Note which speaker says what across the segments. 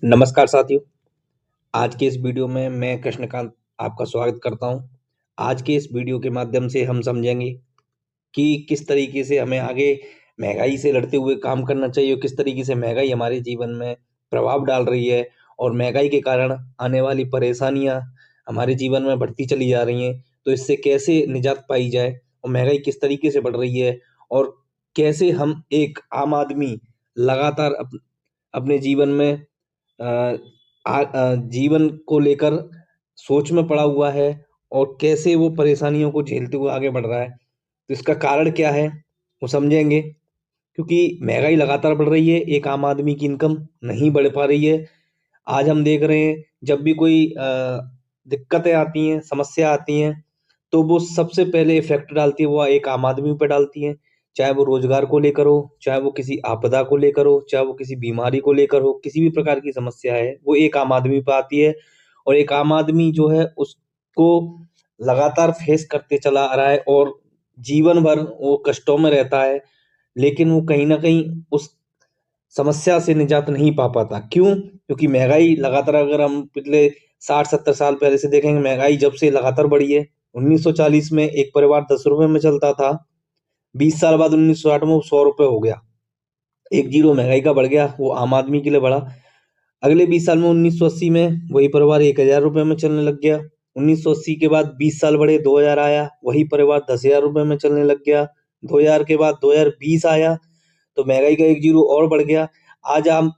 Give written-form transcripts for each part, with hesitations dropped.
Speaker 1: नमस्कार साथियों। आज के इस वीडियो में मैं कृष्णकांत आपका स्वागत करता हूं। आज के इस वीडियो के माध्यम से हम समझेंगे कि किस तरीके से हमें आगे महंगाई से लड़ते हुए काम करना चाहिए और किस तरीके से महंगाई हमारे जीवन में प्रभाव डाल रही है और महंगाई के कारण आने वाली परेशानियां हमारे जीवन में बढ़ती चली जा रही हैं। तो इससे कैसे निजात पाई जाए और महंगाई किस तरीके से बढ़ रही है और कैसे हम एक आम आदमी लगातार अपने जीवन में जीवन को लेकर सोच में पड़ा हुआ है और कैसे वो परेशानियों को झेलते हुए आगे बढ़ रहा है। तो इसका कारण क्या है वो समझेंगे। क्योंकि महंगाई लगातार बढ़ रही है, एक आम आदमी की इनकम नहीं बढ़ पा रही है। आज हम देख रहे हैं जब भी कोई दिक्कतें आती हैं, समस्या आती हैं, तो वो सबसे पहले इफ़ेक्ट डालती है वो एक आम आदमी पे डालती है। चाहे वो रोज़गार को लेकर हो, चाहे वो किसी आपदा को लेकर हो, चाहे वो किसी बीमारी को लेकर हो, किसी भी प्रकार की समस्या है, वो एक आम आदमी पे आती है और एक आम आदमी जो है उसको लगातार फेस करते चला आ रहा है और जीवन भर वो कष्टों में रहता है। लेकिन वो कहीं न कहीं उस समस्या से निजात नहीं पा पाता। क्यों? क्योंकि महँगाई लगातार अगर हम पिछले 60-70 साल पहले से देखेंगे, महँगाई जब से लगातार बढ़ी है। 1940 में एक परिवार ₹10 में चलता था, 20 साल बाद 1960 में वो ₹100 हो गया। एक ज़ीरो महँगाई का बढ़ गया, वो आम आदमी के लिए बढ़ा। अगले 20 साल में 1980 में वही परिवार ₹1000 में चलने लग गया। 1980 के बाद 20 साल बढ़े, 2000 आया, वही परिवार ₹10,000 में चलने लग गया। 2000 के बाद 2020 आया, तो महँगाई का एक ज़ीरो और बढ़ गया। आज हम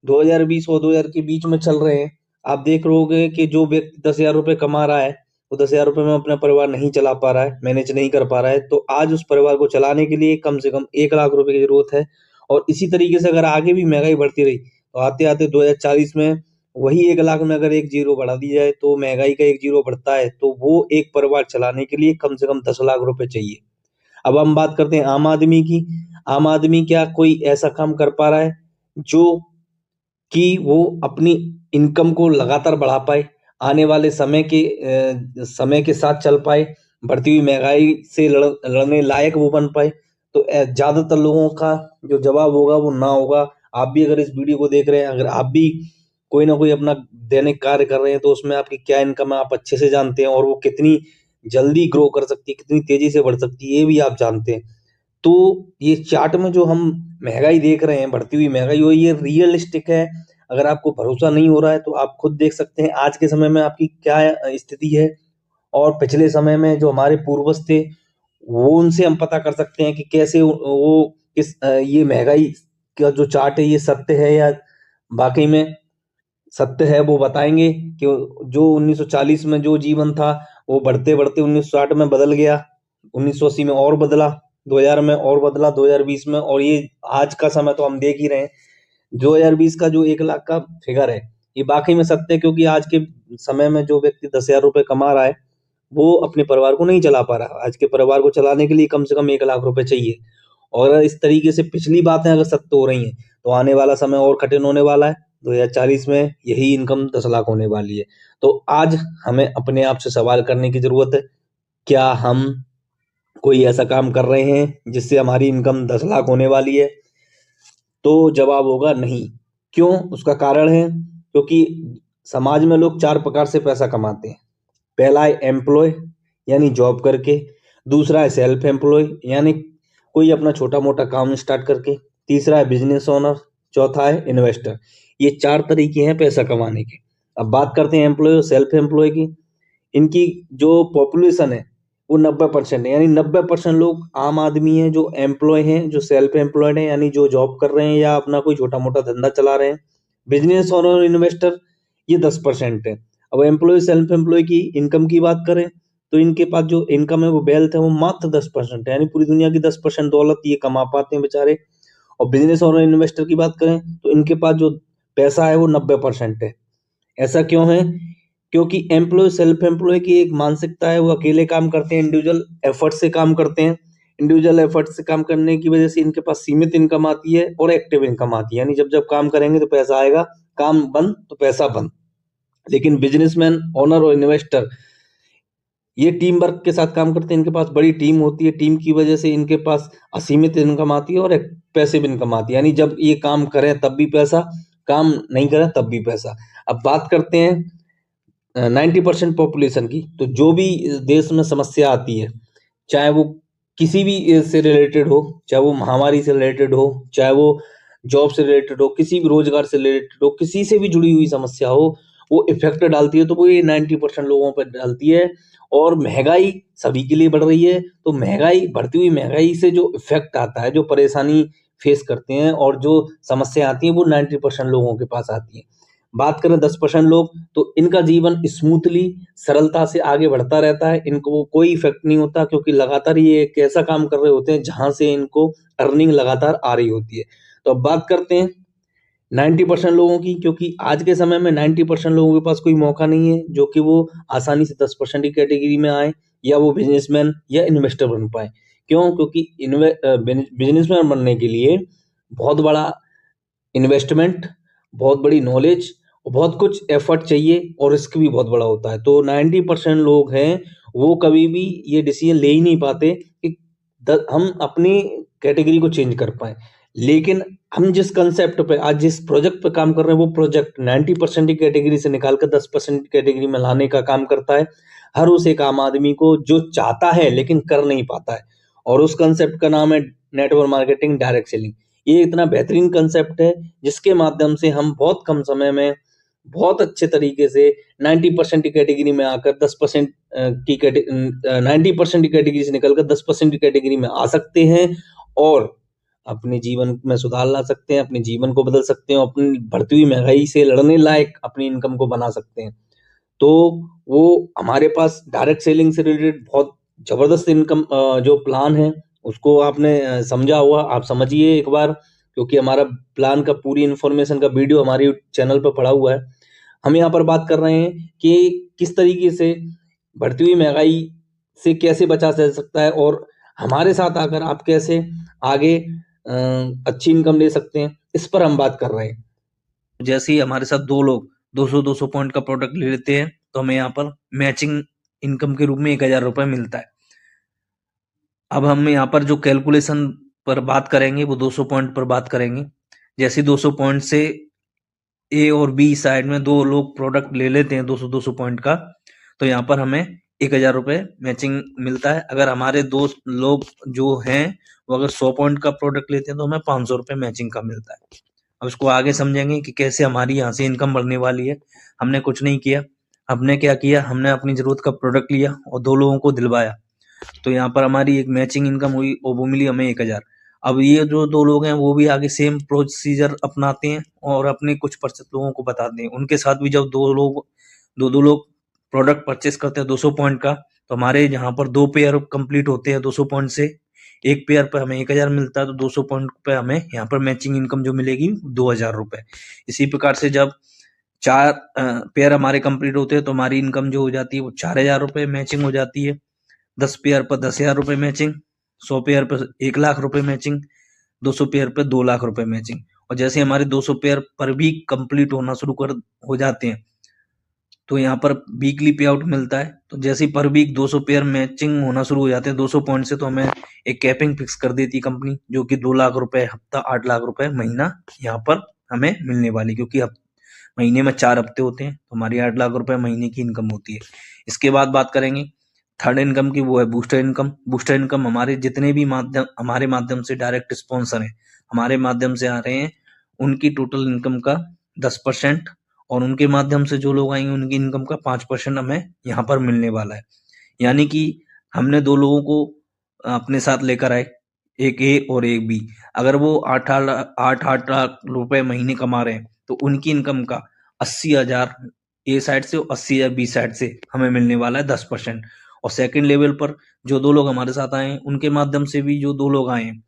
Speaker 1: 2020 और 2000 के बीच में चल रहे हैं। आप देख रहोगे कि जो व्यक्ति ₹10,000 कमा रहा है, वो ₹10,000 में अपना परिवार नहीं चला पा रहा है, मैनेज नहीं कर पा रहा है। तो आज उस परिवार को चलाने के लिए कम से कम ₹1,00,000 की ज़रूरत है और इसी तरीके से अगर आगे भी महँगाई बढ़ती रही, तो आते-आते 2040 में वही 1,00,000 में अगर एक ज़ीरो बढ़ा दी जाए, तो महँगाई का एक ज़ीरो बढ़ता है, तो वो एक परिवार चलाने के लिए कम से कम ₹10,00,000 चाहिए। अब हम बात करते हैं आम आदमी की। आम आदमी क्या कोई ऐसा काम कर पा रहा है, जो कि वो अपनी इनकम को लगातार बढ़ा पाए, आने वाले समय के साथ चल पाए, बढ़ती हुई महँगाई से लड़ने लायक वो बन पाए। तो ज़्यादातर लोगों का जो जवाब होगा वो ना होगा। आप भी अगर इस वीडियो को देख रहे हैं, अगर आप भी कोई ना कोई अपना दैनिक कार्य कर रहे हैं, तो उसमें आपकी क्या इनकम है आप अच्छे से जानते हैं और वो कितनी जल्दी ग्रो कर सकती है, कितनी तेज़ी से बढ़ सकती है, ये भी आप जानते हैं। तो ये चार्ट में जो हम महँगाई देख रहे हैं, बढ़ती हुई महँगाई वो ये रियलिस्टिक है। अगर आपको भरोसा नहीं हो रहा है तो आप खुद देख सकते हैं आज के समय में आपकी क्या स्थिति है और पिछले समय में जो हमारे पूर्वज थे, वो उनसे हम पता कर सकते हैं कि कैसे वो ये महँगाई का जो चार्ट है ये सत्य है या वाक़ई में सत्य है। वो बताएँगे कि जो 1940 में जो जीवन था, वो बढ़ते-बढ़ते 1960 में बदल गया, 1980 में और बदला, 2000 में और बदला, 2020 में और ये आज का समय तो हम देख ही रहे हैं। 2020 का जो 1,00,000 का फिगर है, ये वाक़ई में सत्य है क्योंकि आज के समय में जो व्यक्ति ₹10,000 कमा रहा है, वो अपने परिवार को नहीं चला पा रहा। आज के परिवार को चलाने के लिए कम से कम ₹1,00,000 चाहिए और अगर इस तरीके से पिछली बातें अगर सत्य हो रही हैं, तो आने वाला समय और कठिन होने वाला है। 2040 में यही इनकम 10,00,000 होने वाली है। तो आज हमें अपने आप से सवाल करने की ज़रूरत है, क्या हम कोई ऐसा काम कर रहे हैं जिससे हमारी इनकम 10,00,000 होने वाली है? तो जवाब होगा नहीं। क्यों? उसका कारण है क्योंकि समाज में लोग 4 प्रकार से पैसा कमाते हैं। पहला है एम्प्लॉय यानी जॉब करके, दूसरा है सेल्फ एम्प्लॉय यानी कोई अपना छोटा-मोटा काम स्टार्ट करके, तीसरा है बिज़नेस ओनर, चौथा है इन्वेस्टर। ये 4 तरीके हैं पैसा कमाने के। अब बात करते हैं एम्प्लॉय और सेल्फ एम्प्लॉय की। इनकी जो पॉपुलेशन है वो 90% है, यानी 90% लोग आम आदमी हैं जो एम्प्लॉय हैं, जो सेल्फ एम्प्लॉयड हैं, यानी जो जॉब कर रहे हैं या अपना कोई छोटा-मोटा धंधा चला रहे हैं। बिज़नेस और इन्वेस्टर ये 10% है। अब एम्प्लॉय सेल्फ एम्प्लॉय की इनकम की बात करें, तो इनके पास जो इनकम है वो वेल्थ है वो मात्र 10% है, यानी पूरी दुनिया की 10% दौलत ये कमा पाते हैं बेचारे। और बिज़नेस और इन्वेस्टर की बात करें तो इनके पास जो पैसा है वो 90% है। ऐसा क्यों है? क्योंकि एम्प्लॉय सेल्फ एम्प्लॉय की एक मानसिकता है, वो अकेले काम करते हैं, इंडिविजुअल एफर्ट से काम करते हैं। इंडिविजुअल एफर्ट से काम करने की वजह से इनके पास सीमित इनकम आती है और एक्टिव इनकम आती है, यानी जब-जब काम करेंगे तो पैसा आएगा, काम बंद तो पैसा बंद। लेकिन बिज़नेसमैन, ओनर और इन्वेस्टर ये टीम वर्क के साथ काम करते हैं, इनके पास बड़ी टीम होती है, टीम की वजह से इनके पास असीमित इनकम आती है और एक पैसिव इनकम आती है, यानी जब ये काम करें तब भी पैसा, काम नहीं करा तब भी पैसा। अब बात करते हैं 90% पॉपुलेशन की, तो जो भी देश में समस्या आती है, चाहे वो किसी भी से रिलेटेड हो, चाहे वो महामारी से रिलेटेड हो, चाहे वो जॉब से रिलेटेड हो, किसी भी रोजगार से रिलेटेड हो, किसी से भी जुड़ी हुई समस्या हो, वो इफेक्ट डालती है, तो वो ये 90% लोगों पर डालती है। और महंगाई सभी के लिए बढ़ रही है, तो महंगाई, बढ़ती हुई महंगाई से जो इफेक्ट आता है, जो परेशानी फेस करते हैं और जो समस्या आती है, वो 90% लोगों के पास आती है। बात करें 10% लोग, तो इनका जीवन स्मूथली, सरलता से आगे बढ़ता रहता है, इनको कोई इफेक्ट नहीं होता, क्योंकि लगातार ये एक ऐसा काम कर रहे होते हैं जहां से इनको अर्निंग लगातार आ रही होती है। तो अब बात करते हैं 90% लोगों की, क्योंकि आज के समय में 90% लोगों के पास कोई मौका नहीं है जो कि वो आसानी से 10% की कैटेगरी में आए, या वो बिजनेसमैन या इन्वेस्टर बन पाए। क्यों? क्योंकि बिजनेसमैन बनने के लिए बहुत बड़ा इन्वेस्टमेंट, बहुत बड़ी नॉलेज और बहुत कुछ एफर्ट चाहिए, और रिस्क भी बहुत बड़ा होता है। तो 90% लोग हैं, वो कभी भी ये डिसीजन ले ही नहीं पाते कि हम अपनी कैटेगरी को चेंज कर पाए। लेकिन हम जिस कंसेप्ट पे, आज जिस प्रोजेक्ट पे काम कर रहे हैं, वो प्रोजेक्ट 90% की कैटेगरी से निकाल कर 10% की कैटेगरी में लाने का काम करता है। हर उस एक आम आदमी को जो चाहता है लेकिन कर नहीं पाता है, और उस कंसेप्ट का नाम है नेटवर्क मार्केटिंग, डायरेक्ट सेलिंग। ये इतना बेहतरीन कंसेप्ट है जिसके माध्यम से हम बहुत कम समय में बहुत अच्छे तरीके से 90% की कैटेगरी में आकर 10% की 90% की कैटेगरी से निकलकर 10% की कैटेगरी में आ सकते हैं, और अपने जीवन में सुधार ला सकते हैं, अपने जीवन को बदल सकते हैं, अपनी बढ़ती हुई महंगाई से लड़ने लायक अपनी इनकम को बना सकते हैं। तो वो हमारे पास डायरेक्ट सेलिंग से रिलेटेड बहुत जबरदस्त इनकम जो प्लान है, उसको आपने समझा हुआ, आप समझिए एक बार, क्योंकि हमारा प्लान का पूरी इन्फॉर्मेशन का वीडियो हमारे चैनल पर पड़ा हुआ है। हम यहाँ पर बात कर रहे हैं कि किस तरीके से बढ़ती हुई महंगाई से कैसे बचा जा सकता है, और हमारे साथ आकर आप कैसे आगे अच्छी इनकम ले सकते हैं, इस पर हम बात कर रहे हैं। जैसे ही हमारे साथ दो लोग 200-200 पॉइंट का प्रोडक्ट ले लेते हैं, तो हमें यहाँ पर मैचिंग इनकम के रूप में 1000 रुपये मिलता है। अब हम यहाँ पर जो कैलकुलेशन पर बात करेंगे, वो 200 पॉइंट पर बात करेंगे। जैसे 200 पॉइंट से ए और बी साइड में दो लोग प्रोडक्ट ले लेते हैं 200-200 पॉइंट का, तो यहाँ पर हमें 1000 रुपये मैचिंग मिलता है। अगर हमारे दो लोग जो हैं वो अगर 100 पॉइंट का प्रोडक्ट लेते हैं, तो हमें 500 रुपये मैचिंग का मिलता है। अब इसको आगे समझेंगे कि कैसे हमारी यहाँ से इनकम बढ़ने वाली है। हमने कुछ नहीं किया, हमने क्या किया, हमने अपनी जरूरत का प्रोडक्ट लिया और दो लोगों को दिलवाया, तो यहाँ पर हमारी एक मैचिंग इनकम हुई और वो मिली हमें 1000। अब ये जो दो लोग हैं वो भी आगे सेम प्रोसीजर अपनाते हैं और अपने कुछ प्रतिशत लोगों को बताते हैं। उनके साथ भी जब दो लोग प्रोडक्ट परचेस करते हैं 200 पॉइंट का, तो हमारे यहाँ पर 2 पेयर कंप्लीट होते हैं 200 पॉइंट से। एक पेयर पे हमें 1000 मिलता है, तो 200 पॉइंट पे हमें यहाँ पर मैचिंग इनकम जो मिलेगी 2000 रुपए। इसी प्रकार से जब 4 पेयर हमारे कंप्लीट होते हैं, तो हमारी इनकम जो हो जाती है वो 4000 रुपए मैचिंग हो जाती है। 10 पेयर पर 10,000 रुपए मैचिंग, 100 पेयर पर 1,00,000 रुपए मैचिंग, 200 पेयर पर 2,00,000 रुपए मैचिंग। और जैसे हमारे 200 पेयर पर भी कंप्लीट होना शुरू हो जाते हैं, तो यहाँ पर वीकली पे आउट मिलता है। तो जैसे ही पर वीक 200 पेयर मैचिंग होना शुरू हो जाते हैं 200 पॉइंट से, तो हमें एक कैपिंग फिक्स कर देती है कंपनी, जो कि 2,00,000 रुपए हफ्ता, 8,00,000 रुपए महीना यहाँ पर हमें मिलने वाली, क्योंकि महीने में 4 हफ्ते होते हैं, तो हमारी 8,00,000 रुपए महीने की इनकम होती है। इसके बाद बात करेंगे थर्ड इनकम की, वो है बूस्टर इनकम। बूस्टर इनकम हमारे जितने भी हमारे माध्यम से डायरेक्ट स्पॉन्सर हैं, हमारे माध्यम से आ रहे हैं, उनकी टोटल इनकम का 10%, और उनके माध्यम से जो लोग आएंगे उनकी इनकम का 5% हमें यहाँ पर मिलने वाला है। यानी कि हमने दो लोगों को अपने साथ लेकर आए, एक ए और एक बी। अगर वो 8 लाख रुपए महीने कमा रहे हैं, तो उनकी इनकम का 80,000 ए साइड से और 80,000 बी साइड से हमें मिलने वाला है 10%। और सेकंड लेवल पर जो दो लोग हमारे साथ आए हैं, उनके माध्यम से भी जो दो लोग आए हैं,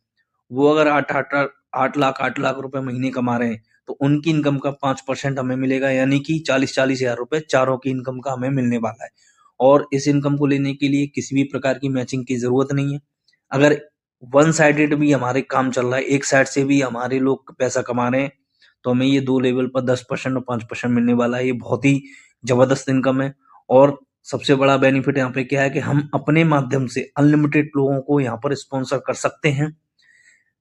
Speaker 1: वो अगर 8 लाख रुपए महीने कमा रहे हैं, तो उनकी इनकम का 5% हमें मिलेगा, यानी कि 40,000 रुपए चारों की इनकम का हमें मिलने वाला है। और इस इनकम को लेने के लिए किसी भी प्रकार की मैचिंग की जरूरत नहीं है। अगर वन साइडेड भी हमारे काम चल रहा है, एक साइड से भी हमारे लोग पैसा कमा रहे हैं, तो हमें ये दो लेवल पर 10% और 5% मिलने वाला है। ये बहुत ही जबरदस्त इनकम है। और सबसे बड़ा बेनिफिट यहाँ पे क्या है कि हम अपने माध्यम से अनलिमिटेड लोगों को यहाँ पर स्पॉन्सर कर सकते हैं।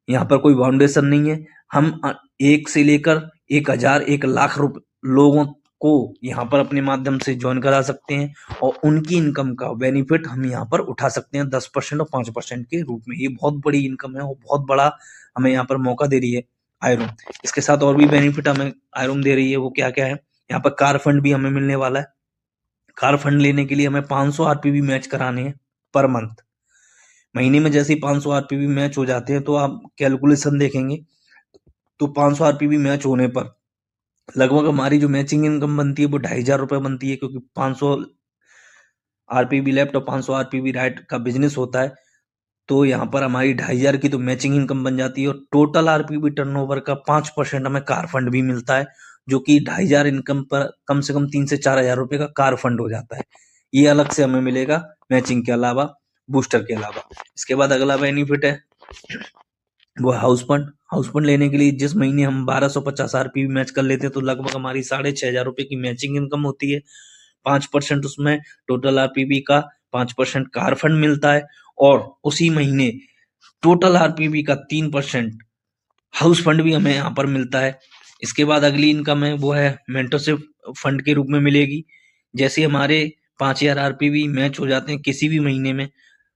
Speaker 1: यहाँ पर कोई बाउंडेशन नहीं है। हम 1 से लेकर 1000 1 लाख लोगों को यहाँ पर अपने माध्यम से ज्वाइन करा सकते हैं और उनकी इनकम का बेनिफिट हम यहाँ पर उठा सकते हैं 10% और 5% के रूप में। ये बहुत बड़ी इनकम है और बहुत बड़ा हमें यहाँ पर मौका दे रही है आयरूम। इसके साथ और भी बेनिफिट हमें आयरूम दे रही है, वो क्या क्या है। यहाँ पर कार फंड भी हमें मिलने वाला है। कार फंड लेने के लिए हमें 500 आरपीवी मैच कराने हैं पर मंथ। महीने में जैसे ही 500 आरपीवी मैच हो जाते हैं तो आप कैलकुलेशन देखेंगे तो 500 आरपीवी मैच होने पर लगभग हमारी जो मैचिंग इनकम बनती है वो 2500 बनती है, क्योंकि 500 आरपीवी लेफ्ट और 500 आरपीवी राइट का बिजनेस होता है। तो यहाँ पर हमारी 2500 की तो मैचिंग इनकम बन जाती है और टोटल आरपीवी टर्नओवर का 5% हमें कार फंड भी मिलता है, जो कि 2500 इनकम पर कम से कम 3 से 4 हजार रुपए का कार फंड हो जाता है। ये अलग से हमें मिलेगा मैचिंग के अलावा, बूस्टर के अलावा। इसके बाद अगला बेनिफिट है वो हाउस फंड। हाउस फंड लेने के लिए जिस महीने हम 1250 आरपीवी मैच कर लेते हैं तो लगभग हमारी 6500 की मैचिंग इनकम होती है। 5% उसमें टोटल आरपीवी का 5% कार फंड मिलता है और उसी महीने टोटल आरपीवी का 3% हाउस फंड भी हमें यहाँ पर मिलता है। इसके बाद अगली इनकम है वो है मेंटरशिप फंड के रूप में मिलेगी। जैसे हमारे 5000 आरपीवी मैच हो जाते हैं किसी भी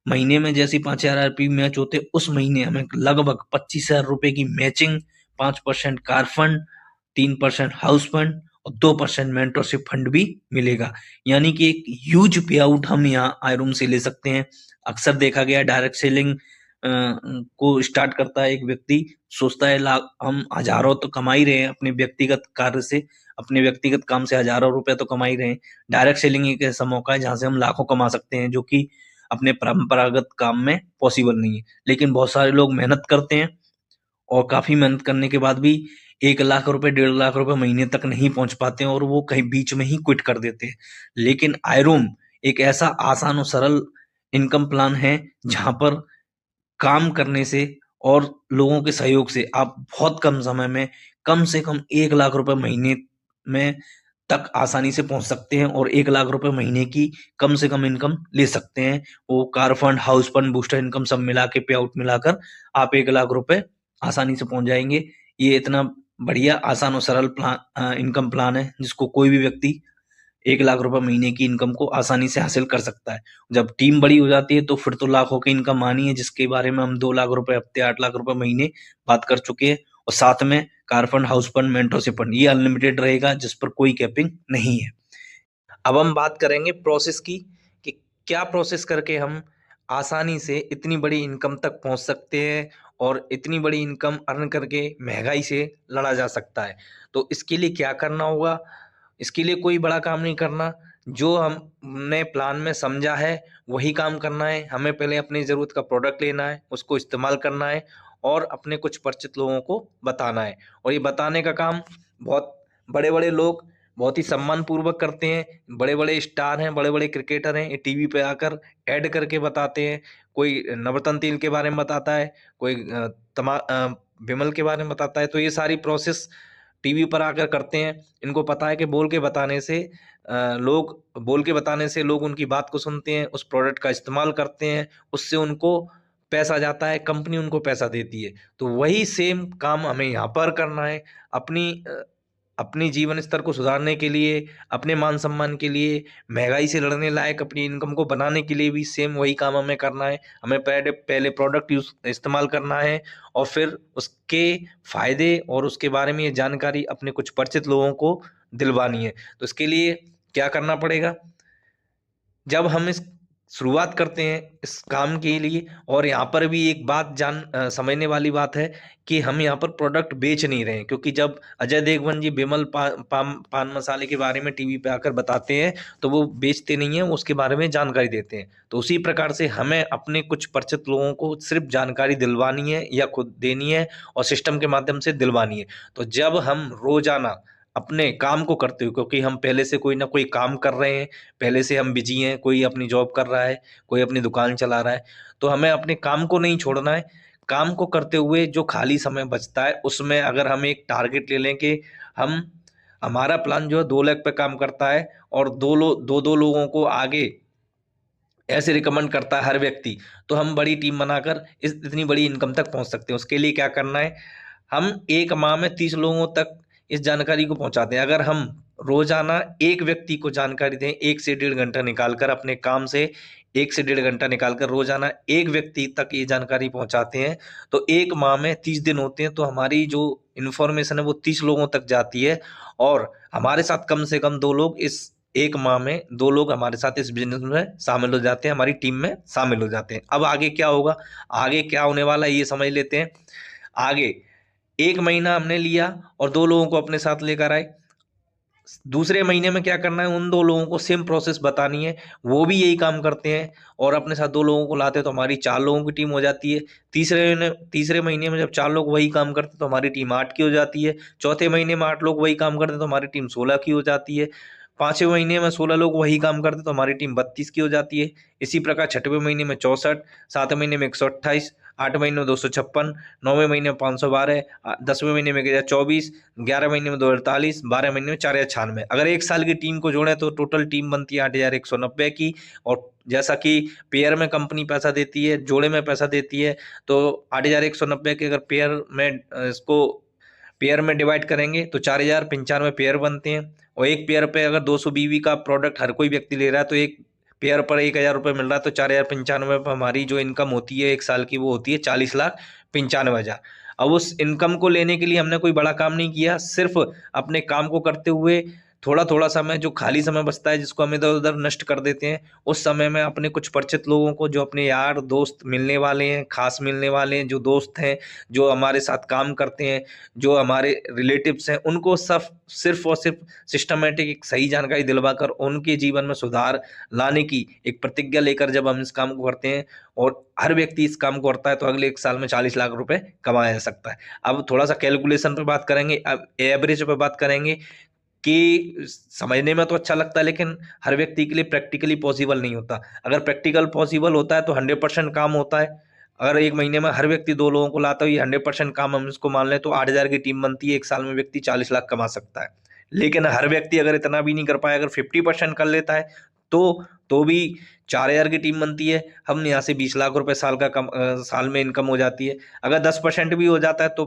Speaker 1: महीने में जैसे 5000 आरपीवी मैच होते हैं उस महीने हमें लगभग 25,000 रुपए की matching, 5% car fund, 3% house fund और 2% मेंटरशिप फंड भी मिलेगा। यानी कि एक ह्यूज पे आउट हम यहाँ आयरूम से ले सकते हैं। अक्सर देखा गया डायरेक्ट सेलिंग को स्टार्ट करता है एक व्यक्ति, सोचता है लाख हम हजारों तो कमा ही रहे हैं अपने व्यक्तिगत कार्य से, अपने व्यक्तिगत काम से हजारों रुपए तो कमा ही रहे हैं। डायरेक्ट सेलिंग एक ऐसा मौका है जहां से हम लाखों कमा सकते हैं, जो कि अपने परंपरागत काम में पॉसिबल नहीं है। लेकिन बहुत सारे लोग मेहनत करते हैं और काफी मेहनत करने के बाद भी 1 लाख रुपए 1.5 लाख रुपए महीने तक नहीं पहुंच पाते हैं और वो कहीं बीच में ही क्विट कर देते हैं। लेकिन आयरूम एक ऐसा आसान और सरल इनकम प्लान है जहां पर काम करने से और लोगों के सहयोग से आप बहुत कम समय में कम से कम 1 लाख रुपए महीने में तक आसानी से पहुंच सकते हैं और 1 लाख रुपए महीने की कम से कम इनकम ले सकते हैं। वो car fund, house fund, booster income सब मिला के पे आउट मिलाकर आप 1 लाख रुपए आसानी से पहुंच जाएंगे। ये इतना बढ़िया आसान और सरल इनकम प्लान है जिसको कोई भी व्यक्ति 1 लाख रुपए महीने की इनकम को आसानी से हासिल कर सकता है। जब टीम बड़ी हो जाती है तो फिर तो लाखों की इनकम आनी है, जिसके बारे में हम 2 लाख रुपए हफ्ते 8 लाख रुपए महीने बात कर चुके हैं। और साथ में car fund, house fund, mentorship fund ये अनलिमिटेड रहेगा जिस पर कोई कैपिंग नहीं है। अब हम बात करेंगे प्रोसेस की कि क्या प्रोसेस करके हम आसानी से इतनी बड़ी इनकम तक पहुंच सकते हैं और इतनी बड़ी इनकम अर्न करके महंगाई से लड़ा जा सकता है। तो इसके लिए क्या करना होगा? इसके लिए कोई बड़ा काम नहीं करना। जो हमने प्लान में समझा है वही काम करना है। हमें पहले अपनी ज़रूरत का प्रोडक्ट लेना है, उसको इस्तेमाल करना है और अपने कुछ परिचित लोगों को बताना है। और ये बताने का काम बहुत बड़े-बड़े लोग बहुत ही सम्मानपूर्वक करते हैं। बड़े-बड़े स्टार हैं, बड़े-बड़े क्रिकेटर हैं, ये टीवी पे आकर ऐड करके बताते हैं। कोई नवरत्न तेल के बारे में बताता है, कोई विमल के बारे में बताता है। तो ये सारी प्रोसेस टीवी पर आकर करते हैं। इनको पता है कि लोग बोल के बताने से लोग उनकी बात को सुनते हैं, उस प्रोडक्ट का इस्तेमाल करते हैं, उससे उनको पैसा जाता है, कंपनी उनको पैसा देती है। तो वही सेम काम हमें यहाँ पर करना है। अपनी अपनी जीवन स्तर को सुधारने के लिए, अपने मान-सम्मान के लिए, महँगाई से लड़ने लायक अपनी इनकम को बनाने के लिए भी सेम वही काम हमें करना है। हमें पहले पहले प्रोडक्ट इस्तेमाल करना है और फिर उसके फ़ायदे और उसके बारे में ये जानकारी अपने कुछ परिचित लोगों को दिलवानी है। तो इसके लिए क्या करना पड़ेगा? जब हम इस शुरुआत करते हैं इस काम के लिए, और यहाँ पर भी एक बात समझने वाली बात है कि हम यहाँ पर प्रोडक्ट बेच नहीं रहे हैं, क्योंकि जब अजय देवगन जी विमल पान मसाले के बारे में टीवी पे आकर बताते हैं तो वो बेचते नहीं हैं, वो उसके बारे में जानकारी देते हैं। तो उसी प्रकार से हमें अपने कुछ परिचित लोगों को सिर्फ जानकारी दिलवानी है या खुद देनी है और सिस्टम के माध्यम से दिलवानी है। तो जब हम रोजाना अपने काम को करते हुए, क्योंकि हम पहले से कोई ना कोई काम कर रहे हैं, पहले से हम बिजी हैं, कोई अपनी जॉब कर रहा है, कोई अपनी दुकान चला रहा है, तो हमें अपने काम को नहीं छोड़ना है। काम को करते हुए जो खाली समय बचता है उसमें अगर हम एक टारगेट ले लें कि हम हमारा प्लान जो है 2 लाख पे काम करता है और दो लोगों को आगे ऐसे रिकमेंड करता है हर व्यक्ति, तो हम बड़ी टीम बनाकर इस इतनी बड़ी इनकम तक पहुंच सकते हैं। उसके लिए क्या करना है, हम एक माह में 30 लोगों तक इस जानकारी को पहुंचाते हैं। अगर हम रोजाना एक व्यक्ति को जानकारी दें, 1 से 1.5 घंटा निकालकर अपने काम से, 1 से 1.5 घंटा निकालकर रोजाना एक व्यक्ति तक ये जानकारी पहुंचाते हैं, तो एक माह में 30 दिन होते हैं, तो हमारी जो इन्फॉर्मेशन है वो 30 लोगों तक जाती है। और हमारे साथ कम से कम 2 लोग इस एक माह में 2 लोग हमारे साथ इस बिजनेस में शामिल हो जाते हैं, हमारी टीम में शामिल हो जाते हैं। अब आगे क्या होगा, आगे क्या होने वाला है ये समझ लेते हैं। आगे 1 महीना हमने लिया और 2 लोगों को अपने साथ लेकर आए। दूसरे महीने में क्या करना है, उन 2 लोगों को सेम प्रोसेस बतानी है, वो भी यही काम करते हैं और अपने साथ 2 लोगों को लाते हैं, तो हमारी 4 लोगों की टीम हो जाती है। तीसरे महीने में जब 4 लोग वही काम करते हैं तो हमारी टीम 8 की हो जाती है। चौथे महीने में 8 लोग वही काम करते हैं तो हमारी टीम 16 की हो जाती है। पांचवें महीने में 16 लोग वही काम करते हैं तो हमारी टीम 32 की हो जाती है। इसी प्रकार छठवें महीने में 64, सातवें महीने में 128, 8वें महीने में 256, 9वें महीने में 512, 10वें महीने में 1024, 11 महीने में 248, 12 महीने में 4096। अगर एक साल की टीम को जोड़े तो टोटल टीम बनती है 8190 की। और जैसा कि पेयर में कंपनी पैसा देती है, जोड़े में पैसा देती है, तो 8190 के अगर पेयर में इसको पेयर में डिवाइड करेंगे तो 4095 पेयर बनते हैं। और एक पेयर पे अगर 200 बीवी का प्रोडक्ट हर कोई व्यक्ति ले रहा है तो एक पेयर पर 1000 रुपये मिल रहा है, तो 4095 पर हमारी जो इनकम होती है एक साल की वो होती है 40,95,000। अब उस इनकम को लेने के लिए हमने कोई बड़ा काम नहीं किया, सिर्फ अपने काम को करते हुए थोड़ा थोड़ा समय जो खाली समय बचता है जिसको हम इधर उधर नष्ट कर देते हैं, उस समय में अपने कुछ परिचित लोगों को, जो अपने यार दोस्त मिलने वाले हैं, खास मिलने वाले हैं, जो दोस्त हैं, जो हमारे साथ काम करते हैं, जो हमारे रिलेटिव्स हैं, उनको सब सिर्फ और सिर्फ सिस्टमेटिक एक सही जानकारी दिलवाकर उनके जीवन में सुधार लाने की एक प्रतिज्ञा लेकर जब हम इस काम को करते हैं और हर व्यक्ति इस काम को करता है तो अगले एक साल में 40 लाख रुपए कमाया जा सकता है। अब थोड़ा सा कैलकुलेशन पे बात करेंगे, अब एवरेज पे बात करेंगे कि समझने में तो अच्छा लगता है लेकिन हर व्यक्ति के लिए प्रैक्टिकली पॉसिबल नहीं होता। अगर प्रैक्टिकल पॉसिबल होता है तो 100% काम होता है। अगर एक महीने में हर व्यक्ति 2 लोगों को लाता है, ये 100% काम हम इसको मान लें तो 8,000 की टीम बनती है, एक साल में व्यक्ति 40 लाख कमा सकता है। लेकिन हर व्यक्ति अगर इतना भी नहीं कर पाया, अगर 50% कर लेता है तो भी 4,000 की टीम बनती है, हम यहाँ से 20 लाख रुपए साल में इनकम हो जाती है। अगर 10% भी हो जाता है तो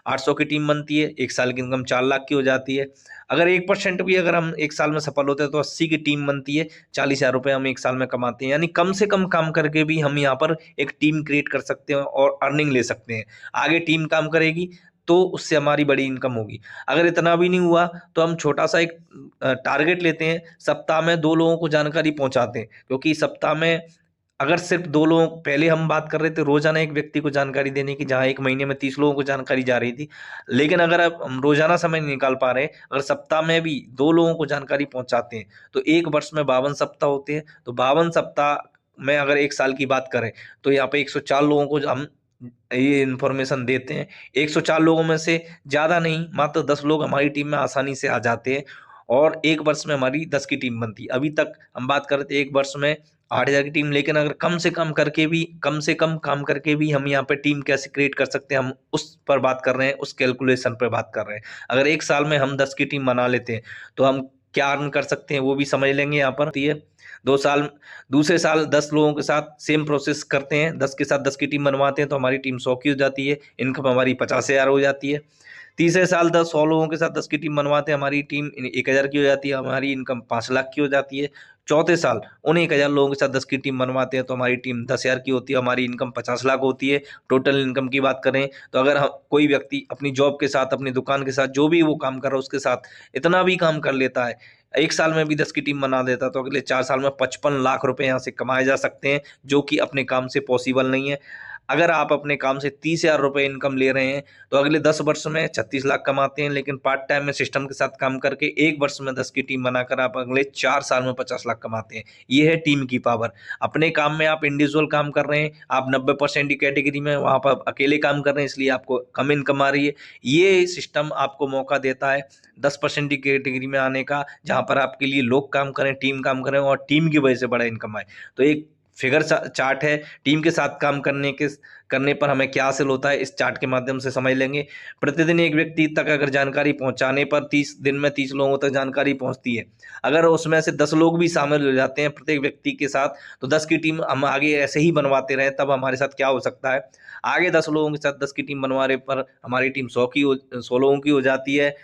Speaker 1: 800 की टीम बनती है, एक साल की इनकम 4 लाख की हो जाती है। अगर 1% भी अगर हम एक साल में सफल होते हैं तो 80 की टीम बनती है, 40,000 रुपये हम एक साल में कमाते हैं। यानी कम से कम काम करके भी हम यहाँ पर एक टीम क्रिएट कर सकते हैं और अर्निंग ले सकते हैं। आगे टीम काम करेगी तो उससे हमारी बड़ी इनकम होगी। अगर इतना भी नहीं हुआ तो हम छोटा सा एक टारगेट लेते हैं, सप्ताह में 2 लोगों को जानकारी पहुंचाते हैं, क्योंकि सप्ताह में अगर सिर्फ 2 लोग, पहले हम बात कर रहे थे रोजाना एक व्यक्ति को जानकारी देने की, जहां एक महीने में 30 लोगों को जानकारी जा रही थी। लेकिन अगर अब हम रोजाना समय नहीं निकाल पा रहे हैं, अगर सप्ताह में भी 2 लोगों को जानकारी पहुंचाते हैं तो एक वर्ष में 52 सप्ताह होते हैं, तो 52 सप्ताह में अगर एक साल की बात करें तो यहाँ पे 104 लोगों को हम ये इन्फॉर्मेशन देते हैं। 104 लोगों में से ज्यादा नहीं, मात्र 10 लोग हमारी टीम में आसानी से आ जाते हैं और एक वर्ष में हमारी 10 की टीम बनती है। अभी तक हम बात कर रहे थे एक वर्ष में 8,000 की टीम, लेकिन अगर कम से कम करके भी, कम से कम काम करके भी हम यहाँ पे टीम कैसे क्रिएट कर सकते हैं, हम उस पर बात कर रहे हैं, उस कैलकुलेशन पर बात कर रहे हैं। अगर एक साल में हम 10 की टीम बना लेते हैं तो हम क्या अर्न कर सकते हैं वो भी समझ लेंगे। यहाँ पर ये 2 साल, दूसरे साल 10 लोगों के साथ सेम प्रोसेस करते हैं, 10 के साथ 10 की टीम बनवाते हैं तो हमारी टीम 100 की हो जाती है, इनकम हमारी 50,000 हो जाती है। तीसरे साल 100 लोगों के साथ 10 की टीम बनवाते हैं, हमारी टीम 1,000 की हो जाती है, हमारी इनकम 5 लाख की हो जाती है। चौथे साल उन 1,000 लोगों के साथ 10 की टीम बनवाते हैं तो हमारी टीम 10,000 की होती है, हमारी इनकम 50 लाख होती है। टोटल इनकम की बात करें तो अगर हम कोई व्यक्ति अपनी जॉब के साथ, अपनी दुकान के साथ, जो भी वो काम कर रहा है उसके साथ इतना भी काम कर लेता है, एक साल में भी 10 की टीम बना देता, तो अगले 4 साल में 55 लाख रुपए यहाँ से कमाए जा सकते हैं, जो कि अपने काम से पॉसिबल नहीं है। अगर आप अपने काम से 30,000 रुपए इनकम ले रहे हैं तो अगले 10 वर्ष में 36 लाख कमाते हैं, लेकिन पार्ट टाइम में सिस्टम के साथ काम करके एक वर्ष में 10 की टीम बनाकर आप अगले 4 साल में 50 लाख कमाते हैं। ये है टीम की पावर। अपने काम में आप इंडिविजुअल काम कर रहे हैं, आप 90% की कैटेगरी में वहां पर अकेले काम कर रहे हैं, इसलिए आपको कम इनकम आ रही है। ये सिस्टम आपको मौका देता है 10% की कैटेगरी में आने का, जहां पर आपके लिए लोग काम करें, टीम काम करें और टीम की वजह से बड़ा इनकम आए। तो एक फिगर चार्ट है टीम के साथ काम करने पर हमें क्या हासिल होता है, इस चार्ट के माध्यम से समझ लेंगे। प्रतिदिन एक व्यक्ति तक अगर जानकारी पहुंचाने पर 30 दिन में 30 लोगों तक जानकारी पहुंचती है। अगर उसमें से 10 लोग भी शामिल हो जाते हैं प्रत्येक व्यक्ति के साथ, तो 10 की टीम हम आगे ऐसे ही बनवाते रहे, तब हमारे साथ क्या हो सकता है, आगे 10 लोगों के साथ 10 की टीम बनवाने पर हमारी टीम 100 लोगों की हो जाती है।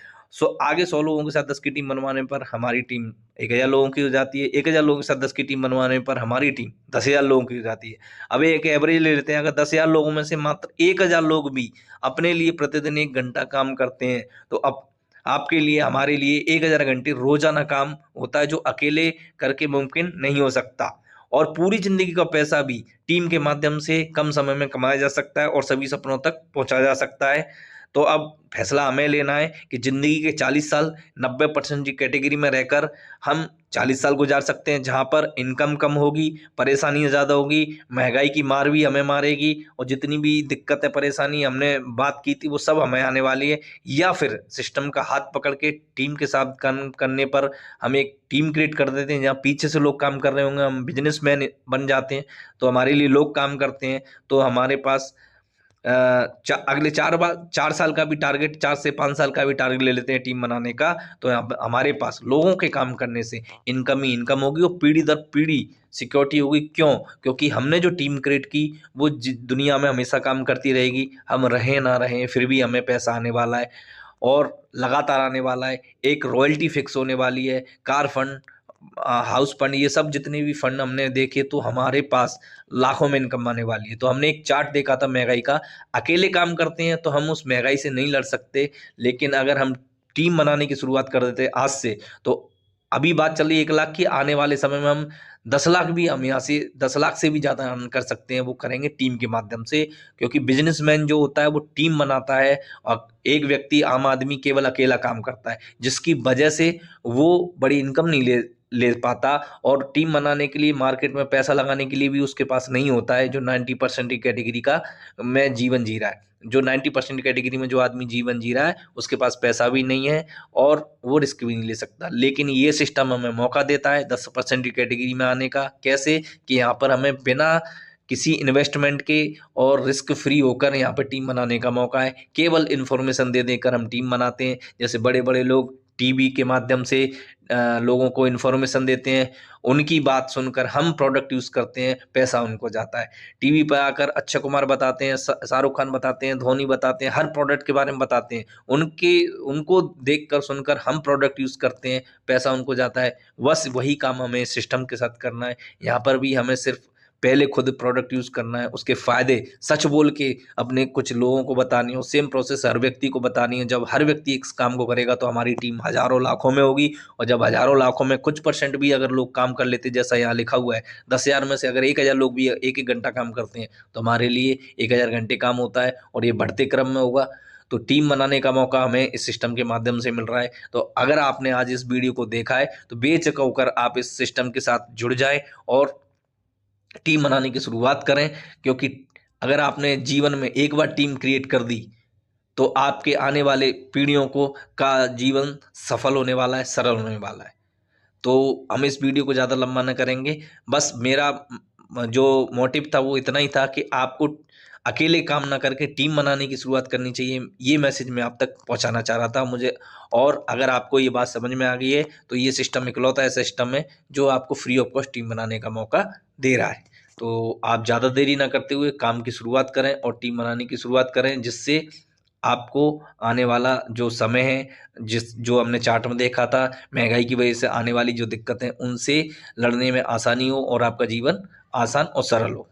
Speaker 1: आगे 100 लोगों के साथ 10 की टीम बनवाने पर हमारी टीम 1000 लोगों की हो जाती है। 1000 लोगों के साथ 10 की टीम बनवाने पर हमारी टीम 10,000 लोगों की हो जाती है। अब एक एवरेज ले लेते हैं, अगर 10,000 लोगों में से मात्र 1000 लोग भी अपने लिए प्रतिदिन 1 घंटा काम करते हैं, तो अब आपके लिए, हमारे लिए 1000 घंटे रोजाना काम होता है, जो अकेले करके मुमकिन नहीं हो सकता। और पूरी जिंदगी का पैसा भी टीम के माध्यम से कम समय में कमाया जा सकता है और सभी सपनों तक पहुंचाया जा सकता है। तो अब फैसला हमें लेना है कि जिंदगी के 40 साल 90% की कैटेगरी में रहकर हम 40 साल गुजार सकते हैं, जहां पर इनकम कम होगी, परेशानियां ज़्यादा होगी, महंगाई की मार भी हमें मारेगी, और जितनी भी दिक्कतें परेशानी हमने बात की थी वो सब हमें आने वाली है। या फिर सिस्टम का हाथ पकड़ के टीम के साथ काम करने पर हम एक टीम क्रिएट कर देते हैं, जहाँ पीछे से लोग काम कर रहे होंगे, हम बिजनेसमैन बन जाते हैं, तो हमारे लिए लोग काम करते हैं। तो हमारे पास अगले 4 साल का भी टारगेट, 4 से 5 साल का भी टारगेट ले लेते हैं टीम बनाने का, तो हमारे पास लोगों के काम करने से इनकम ही इनकम होगी और पीढ़ी दर पीढ़ी सिक्योरिटी होगी। क्यों? क्योंकि हमने जो टीम क्रिएट की वो दुनिया में हमेशा काम करती रहेगी, हम रहें ना रहें फिर भी हमें पैसा आने वाला है और लगातार आने वाला है। एक रॉयल्टी फिक्स होने वाली है, कार फंड, हाउस फंड, ये सब जितने भी फंड हमने देखे, तो हमारे पास लाखों में इनकम आने वाली है। तो हमने एक चार्ट देखा था महंगाई का, अकेले काम करते हैं तो हम उस महंगाई से नहीं लड़ सकते, लेकिन अगर हम टीम बनाने की शुरुआत कर देते आज से, तो अभी बात चल रही है 1 लाख की, आने वाले समय में हम 10 लाख भी, हम यहाँ से 10 लाख से भी ज़्यादा अर्न कर सकते हैं, वो करेंगे टीम के माध्यम से। क्योंकि बिजनेसमैन जो होता है वो टीम बनाता है, और एक व्यक्ति, आम आदमी केवल अकेला काम करता है, जिसकी वजह से वो बड़ी इनकम नहीं ले ले पाता, और टीम बनाने के लिए मार्केट में पैसा लगाने के लिए भी उसके पास नहीं होता है, जो 90% की कैटेगरी का में जीवन जी रहा है। जो 90% कैटेगरी में जो आदमी जीवन जी रहा है उसके पास पैसा भी नहीं है और वो रिस्क भी नहीं ले सकता। लेकिन ये सिस्टम हमें मौका देता है 10% की कैटेगरी में आने का। कैसे? कि यहाँ पर हमें बिना किसी इन्वेस्टमेंट के और रिस्क फ्री होकर यहाँ पर टीम बनाने का मौका है। केवल इन्फॉर्मेशन दे देकर हम टीम बनाते हैं। जैसे बड़े बड़े लोग टीवी के माध्यम से लोगों को इन्फॉर्मेशन देते हैं, उनकी बात सुनकर हम प्रोडक्ट यूज़ करते हैं, पैसा उनको जाता है। टीवी पर आकर अक्षय कुमार बताते हैं, शाहरुख खान बताते हैं, धोनी बताते हैं, हर प्रोडक्ट के बारे में बताते हैं, उनको देखकर सुनकर हम प्रोडक्ट यूज़ करते हैं, पैसा उनको जाता है। बस वही काम हमें सिस्टम के साथ करना है। यहाँ पर भी हमें सिर्फ पहले खुद प्रोडक्ट यूज़ करना है, उसके फ़ायदे सच बोल के अपने कुछ लोगों को बतानी हो, सेम प्रोसेस हर व्यक्ति को बतानी है। जब हर व्यक्ति इस काम को करेगा तो हमारी टीम हज़ारों लाखों में होगी, और जब हज़ारों लाखों में कुछ परसेंट भी अगर लोग काम कर लेते, जैसा यहाँ लिखा हुआ है, 10,000 में से अगर 1000 लोग भी 1-1 घंटा काम करते हैं, तो हमारे लिए 1000 घंटे काम होता है, और ये बढ़ते क्रम में होगा। तो टीम बनाने का मौका हमें इस सिस्टम के माध्यम से मिल रहा है। तो अगर आपने आज इस वीडियो को देखा है तो बेझिझक होकर आप इस सिस्टम के साथ जुड़ जाएँ और टीम बनाने की शुरुआत करें। क्योंकि अगर आपने जीवन में एक बार टीम क्रिएट कर दी तो आपके आने वाले पीढ़ियों को का जीवन सफल होने वाला है, सरल होने वाला है। तो हम इस वीडियो को ज़्यादा लंबा ना करेंगे। बस मेरा जो मोटिव था वो इतना ही था कि आपको अकेले काम ना करके टीम बनाने की शुरुआत करनी चाहिए। ये मैसेज मैं आप तक पहुंचाना चाह रहा था मुझे। और अगर आपको ये बात समझ में आ गई है तो ये सिस्टम इकलौता ऐसा सिस्टम है जो आपको फ्री ऑफ कॉस्ट टीम बनाने का मौका दे रहा है। तो आप ज़्यादा देरी ना करते हुए काम की शुरुआत करें और टीम बनाने की शुरुआत करें, जिससे आपको आने वाला जो समय है, जो हमने चार्ट में देखा था, महंगाई की वजह से आने वाली जो दिक्कतें, उनसे लड़ने में आसानी हो और आपका जीवन आसान और सरल हो।